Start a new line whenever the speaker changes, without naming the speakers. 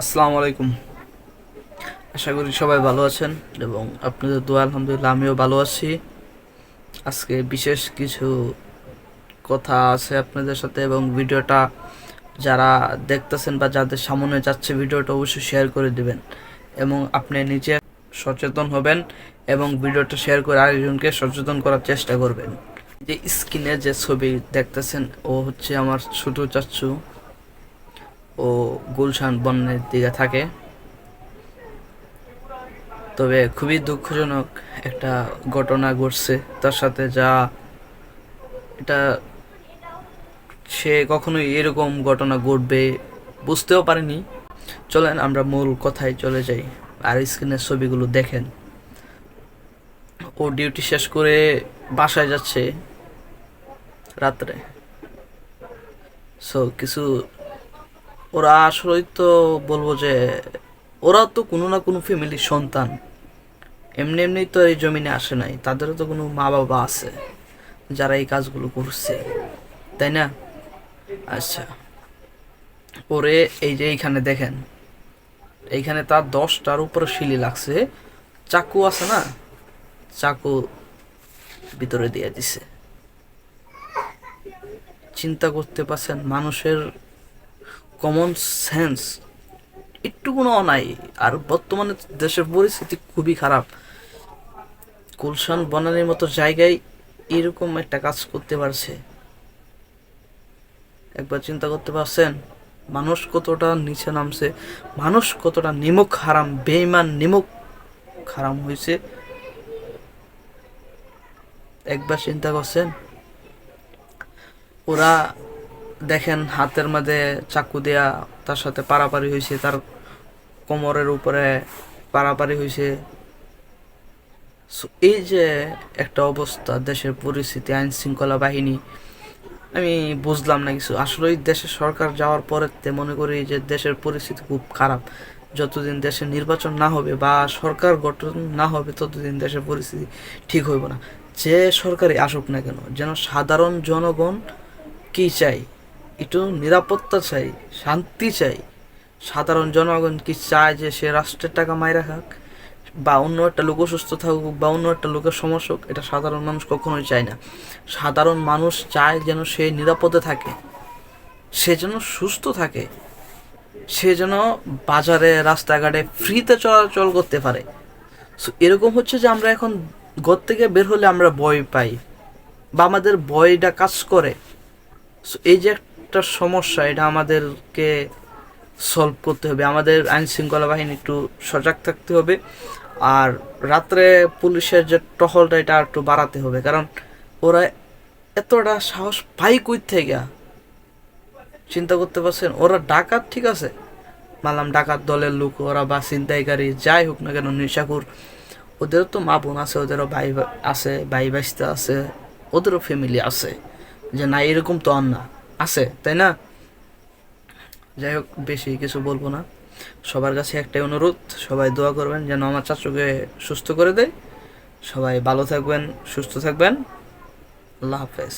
আসসালামু আলাইকুম। আশা করি সবাই ভালো আছেন এবং আপনাদের দোয়া আলহামদুলিল্লাহ আমিও ভালো আছি। আজকে বিশেষ কিছু কথা আছে আপনাদের সাথে এবং ভিডিওটা যারা দেখতেছেন বা যাদের সামনে যাচ্ছে ভিডিওটা অবশ্যই শেয়ার করে দিবেন এবং আপনি নিজে সচেতন হবেন এবং ভিডিওটা শেয়ার করে আরেকজনকে সচেতন করার চেষ্টা করবেন। যে স্ক্রিনে যে ছবি দেখতেছেন ও হচ্ছে আমার ছোট চাচ্চু। ও গুলশান বনের দিকে থাকে। তবে খুবই দুঃখজনক একটা ঘটনা ঘটছে তার সাথে, যা এটা সে কখনোই এরকম ঘটনা ঘটবে বুঝতেও পারেনি। চলেন আমরা মূল কথায় চলে যাই আর স্ক্রিনের ছবিগুলো দেখেন। ও ডিউটি শেষ করে বাসায় যাচ্ছে রাত্রে। সো কিছু ওরা আসলেই তো বলবো যে ওরা তো কোনো না কোনো ফ্যামিলির সন্তান, এমনি এমনি তো এই জমিনে আসে নাই, তাদেরও তো কোনো মা বাবা আছে যারা এই কাজগুলো করছে, তাই না? আচ্ছা, পরে এই যে এইখানে দেখেন, এইখানে তার 10টার উপরে শিলি লাগছে। চাকু আছে না, চাকু ভিতরে দিয়ে দিছে। চিন্তা করতে পারছেন মানুষের কমন সেন্স একটুকুনো নাই। আর বর্তমানে দেশের পরিস্থিতি খুবই খারাপ। গুলশান বনানীর মতো জায়গায় এরকম একটা কাজ করতে পারছে, একবার চিন্তা করতে পারছেন? মানুষ কতটা নিচে নামছে, মানুষ কতটা নিমক হারাম, বেঈমান নিমক হারাম হয়েছে, একবার চিন্তা করছেন? ওরা দেখেন হাতের মধ্যে চাকু দেয়া, তার সাথে পারাপারি হয়েছে, তার কোমরের উপরে পারাপারি হয়েছে। এই যে একটা অবস্থা, দেশের পরিস্থিতি, আইন শৃঙ্খলা বাহিনী, আমি বুঝলাম না কিছু। আসলে দেশের সরকার যাওয়ার পরে মনে করি যে দেশের পরিস্থিতি খুব খারাপ। যতদিন দেশের নির্বাচন না হবে বা সরকার গঠন না হবে ততদিন দেশের পরিস্থিতি ঠিক হইব না। যে সরকারই আসুক না কেন, যেন সাধারণ জনগণ কি চাই, একটু নিরাপত্তা চাই, শান্তি চাই। সাধারণ জনগণ কি চায় যে সে রাষ্ট্রের টাকা মাইরা খাক বা অন্য একটা লোক অসুস্থ থাকুক বা অন্য একটা লোকের সমস্যা হোক? এটা সাধারণ মানুষ কখনোই চায় না। সাধারণ মানুষ চায় যেন সে নিরাপদে থাকে, সে যেন সুস্থ থাকে, সে যেন বাজারে রাস্তাঘাটে ফ্রিতে চলাচল করতে পারে। সো এরকম হচ্ছে যে আমরা এখন ঘর থেকে বের হলে আমরা ভয় পাই বা আমাদের ভয়টা কাজ করে। সো এই যে একটা সমস্যা, এটা আমাদেরকে সলভ করতে হবে। আমাদের আইন শৃঙ্খলা বাহিনী একটু সজাগ থাকতে হবে। আর রাত্রে পুলিশের যে টহলটা এটা একটু বাড়াতে হবে, কারণ ওরা এতটা সাহস পাই কই থেকে? চিন্তা করতে পারছেন? ওরা ডাকাত, ঠিক আছে, মানলাম ডাকাত দলের লোক ওরা বা ছিনতাইকারী যাই হোক না কেন, নেশাখোর, ওদেরও তো মা বোন আছে, ওদেরও ভাই আছে, ভাই ভাইস্তা আছে, ওদেরও ফ্যামিলি আছে, যে না এরকম তো আর না, আছে, তাই না? যাই হোক, বেশি কিছু বলবো না। সবার কাছে একটাই অনুরোধ, সবাই দোয়া করবেন যেন আমার চাচুকে সুস্থ করে দেয়। সবাই ভালো থাকবেন, সুস্থ থাকবেন। আল্লাহ হাফেজ।